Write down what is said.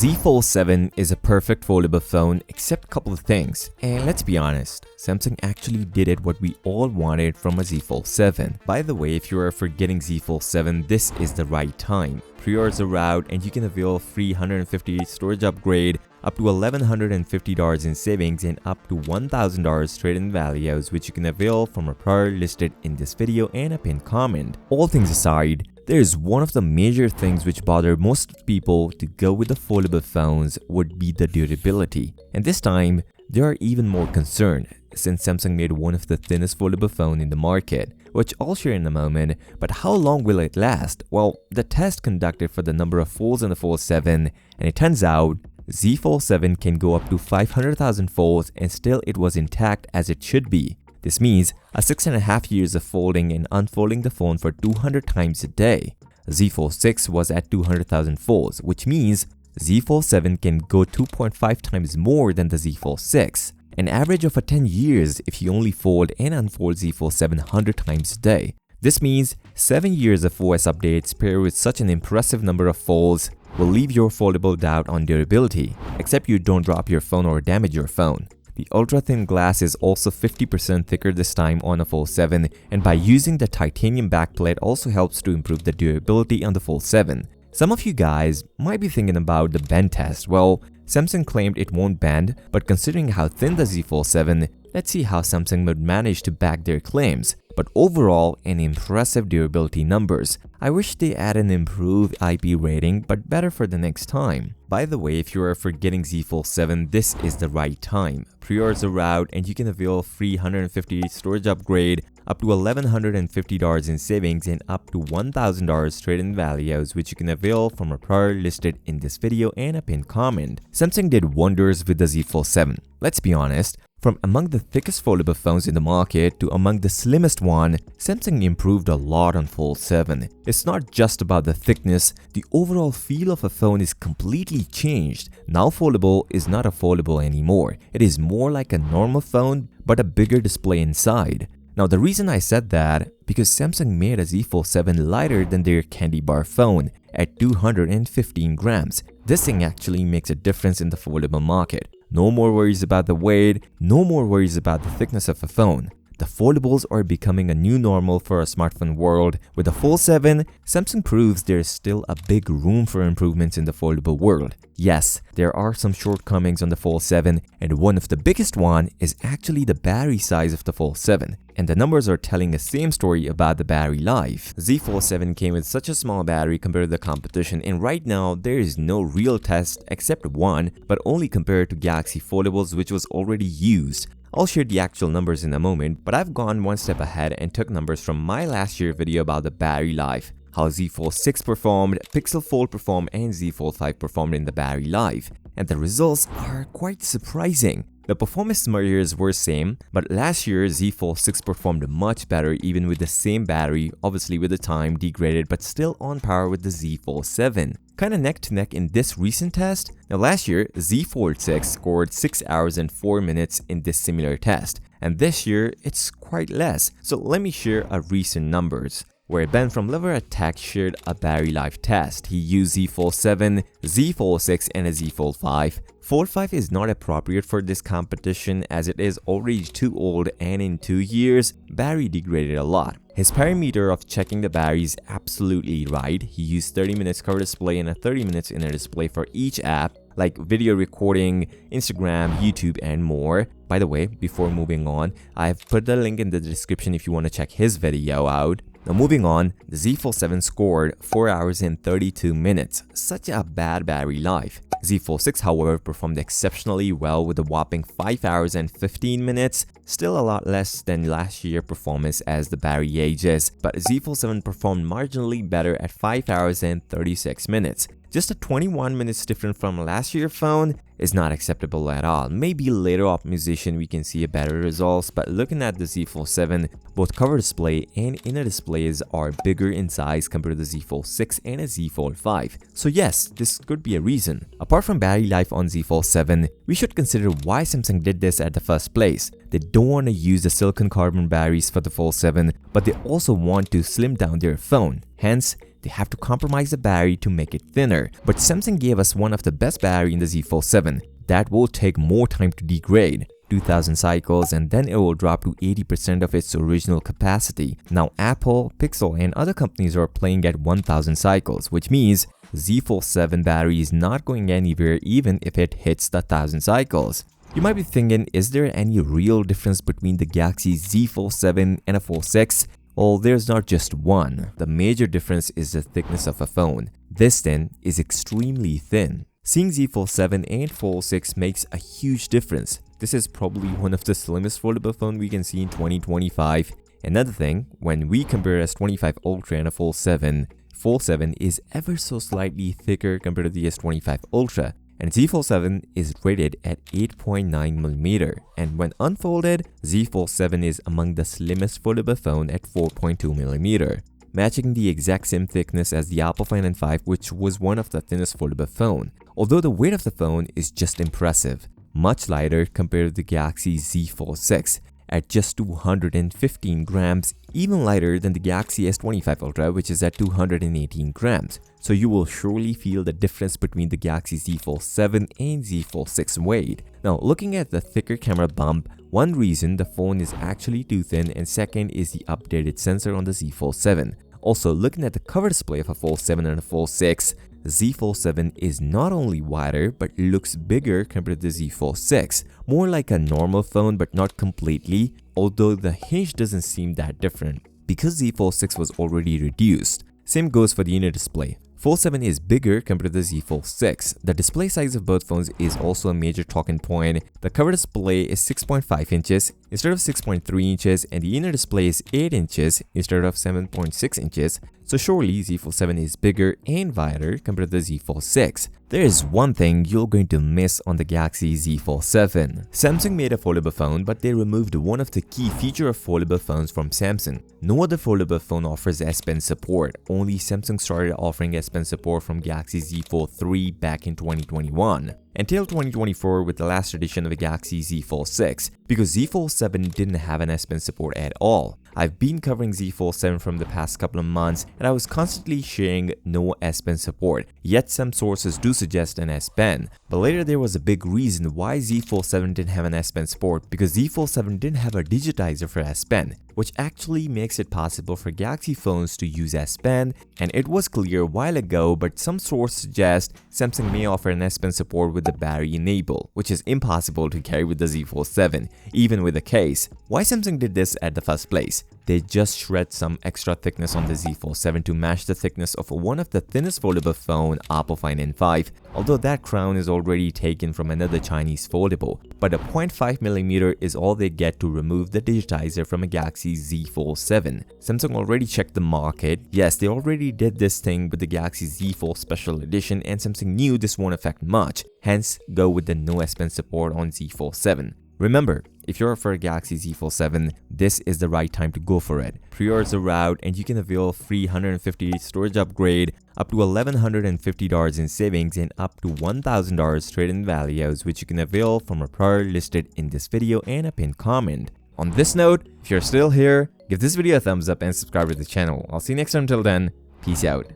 Z Fold 7 is a perfect foldable phone except a couple of things, and let's be honest, Samsung actually did it what we all wanted from a Z Fold 7. By the way, if you are forgetting Z Fold 7, this is the right time. Pre-orders are out and you can avail a free $150 storage upgrade, up to $1,150 in savings, and up to $1,000 trade-in values, which you can avail from a product listed in this video and a pinned comment. All things aside, there is one of the major things which bother most people to go with the foldable phones would be the durability. And this time, they are even more concerned since Samsung made one of the thinnest foldable phone in the market, which I'll share in a moment. But how long will it last? Well, the test conducted for the number of folds on the Fold 7, and it turns out Z Fold 7 can go up to 500,000 folds and still it was intact as it should be. This means a 6.5 years of folding and unfolding the phone for 200 times a day. Z Fold 6 was at 200,000 folds, which means Z Fold 7 can go 2.5 times more than the Z Fold 6. An average of 10 years if you only fold and unfold Z Fold 7 100 times a day. This means 7 years of OS updates paired with such an impressive number of folds will leave your foldable doubt on durability, except you don't drop your phone or damage your phone. The ultra-thin glass is also 50% thicker this time on a Fold 7, and by using the titanium backplate also helps to improve the durability on the Fold 7. Some of you guys might be thinking about the bend test. Well, Samsung claimed it won't bend, but considering how thin the Z Fold 7, let's see how Samsung would manage to back their claims. But overall, an impressive durability numbers. I wish they add an improved IP rating, but better for the next time. By the way, if you are forgetting Z Fold 7, this is the right time. Pre-orders are out and you can avail a free $150 storage upgrade, up to $1,150 in savings, and up to $1,000 trade-in values, which you can avail from a product listed in this video and a pinned comment. Samsung did wonders with the Z Fold 7. Let's be honest, from among the thickest foldable phones in the market to among the slimmest one, Samsung improved a lot on Fold 7. It's not just about the thickness, the overall feel of a phone is completely changed. Now foldable is not a foldable anymore. It is more like a normal phone but a bigger display inside. Now the reason I said that, because Samsung made a Z Fold 7 lighter than their candy bar phone at 215 grams. This thing actually makes a difference in the foldable market. No more worries about the weight, no more worries about the thickness of a phone. The foldables are becoming a new normal for a smartphone world. With the Fold 7, Samsung proves there is still a big room for improvements in the foldable world. Yes, there are some shortcomings on the Fold 7, and one of the biggest one is actually the battery size of the Fold 7. And the numbers are telling the same story about the battery life. Z Fold 7 came with such a small battery compared to the competition, and right now there is no real test except one, but only compared to Galaxy Foldables, which was already used. I'll share the actual numbers in a moment, but I've gone one step ahead and took numbers from my last year video about the battery life, how Z Fold 6 performed, Pixel Fold performed, and Z Fold 5 performed in the battery life. And the results are quite surprising. The performance measures were same, but last year Z Fold 6 performed much better even with the same battery, obviously with the time degraded but still on par with the Z Fold 7. Kinda neck to neck in this recent test. Now last year, Z Fold 6 scored 6 hours and 4 minutes in this similar test, and this year it's quite less. So let me share a recent numbers, where Ben from Liver Attack shared a battery life test. He used Z Fold 7, Z Fold 6, and a Z Fold 5. Fold 5 is not appropriate for this competition as it is already too old, and in 2 years, battery degraded a lot. His parameter of checking the battery is absolutely right. He used 30 minutes cover display and a 30 minutes inner display for each app, like video recording, Instagram, YouTube, and more. By the way, before moving on, I've put the link in the description if you want to check his video out. Now moving on, the Z Fold 7 scored 4 hours and 32 minutes. Such a bad battery life. Z Fold 6 however performed exceptionally well with a whopping 5 hours and 15 minutes. Still a lot less than last year's performance as the battery ages, but Z Fold 7 performed marginally better at 5 hours and 36 minutes. Just a 21 minutes different from last year's phone is not acceptable at all. Maybe later optimization we can see a better results, but looking at the Z Fold 7, both cover display and inner displays are bigger in size compared to the Z Fold 6 and a Z Fold 5. So yes, this could be a reason. Apart from battery life on Z Fold 7, we should consider why Samsung did this at the first place. They don't want to use the silicon carbon batteries for the Fold 7, but they also want to slim down their phone. Hence, they have to compromise the battery to make it thinner. But Samsung gave us one of the best battery in the Z Fold 7 that will take more time to degrade, 2000 cycles, and then it will drop to 80% of its original capacity. Now Apple, Pixel, and other companies are playing at 1000 cycles, which means Z Fold 7 battery is not going anywhere even if it hits the 1000 cycles. You might be thinking, is there any real difference between the Galaxy Z Fold 7 and a Fold 6? Well, there's not just one. The major difference is the thickness of a phone. This then is extremely thin. Seeing Z Fold 7 and Fold 6 makes a huge difference. This is probably one of the slimmest foldable phone we can see in 2025. Another thing, when we compare S25 Ultra and a Fold 7 is ever so slightly thicker compared to the S25 Ultra, and Z Fold 7 is rated at 8.9mm, and when unfolded, Z Fold 7 is among the slimmest foldable phone at 4.2mm, matching the exact same thickness as the Apple Find N5, which was one of the thinnest foldable phone. Although the weight of the phone is just impressive, much lighter compared to the Galaxy Z Fold 6 at just 215 grams, even lighter than the Galaxy S25 Ultra, which is at 218 grams. So you will surely feel the difference between the Galaxy Z Fold 7 and Z Fold 6 weight. Now, looking at the thicker camera bump, one reason the phone is actually too thin, and second is the updated sensor on the Z Fold 7. Also, looking at the cover display of a Fold 7 and a Fold 6, Z Fold 7 is not only wider but looks bigger compared to the Z Fold 6, more like a normal phone but not completely, although the hinge doesn't seem that different because Z Fold 6 was already reduced. Same goes for the inner display. Fold 7 is bigger compared to the Z Fold 6. The display size of both phones is also a major talking point. The cover display is 6.5 inches instead of 6.3 inches, and the inner display is 8 inches instead of 7.6 inches. So surely Z Fold 7 is bigger and wider compared to the Z Fold 6. There is one thing you're going to miss on the Galaxy Z Fold 7. Samsung made a foldable phone, but they removed one of the key features of foldable phones from Samsung. No other foldable phone offers SPEN support. Only Samsung started offering SPEN support from Galaxy Z Fold 3 back in 2021. Until 2024 with the last edition of the Galaxy Z Fold 6, because Z Fold 7 didn't have an S Pen support at all. I've been covering Z Fold 7 from the past couple of months, and I was constantly sharing no S Pen support, yet some sources do suggest an S Pen. But later there was a big reason why Z Fold 7 didn't have an S Pen support, because Z Fold 7 didn't have a digitizer for S Pen, which actually makes it possible for Galaxy phones to use S Pen, and it was clear a while ago, but some sources suggest Samsung may offer an S Pen support with the battery enabled, which is impossible to carry with the Z Fold 7, even with a case. Why Samsung did this at the first place? They just shred some extra thickness on the Z Fold 7 to match the thickness of one of the thinnest foldable phone, Apple Find N5, although that crown is already taken from another Chinese foldable. But a 0.5mm is all they get to remove the digitizer from a Galaxy Z Fold 7. Samsung already checked the market. Yes, they already did this thing with the Galaxy Z Fold Special Edition, and Samsung knew this won't affect much, hence go with the no S Pen support on Z Fold 7. Remember, if you're for a Galaxy Z Fold 7, this is the right time to go for it. Pre-orders are out and you can avail free $150 storage upgrade, up to $1,150 in savings, and up to $1,000 trade-in values, which you can avail from a prior listed in this video and a pinned comment. On this note, if you're still here, give this video a thumbs up and subscribe to the channel. I'll see you next time. Until then, peace out.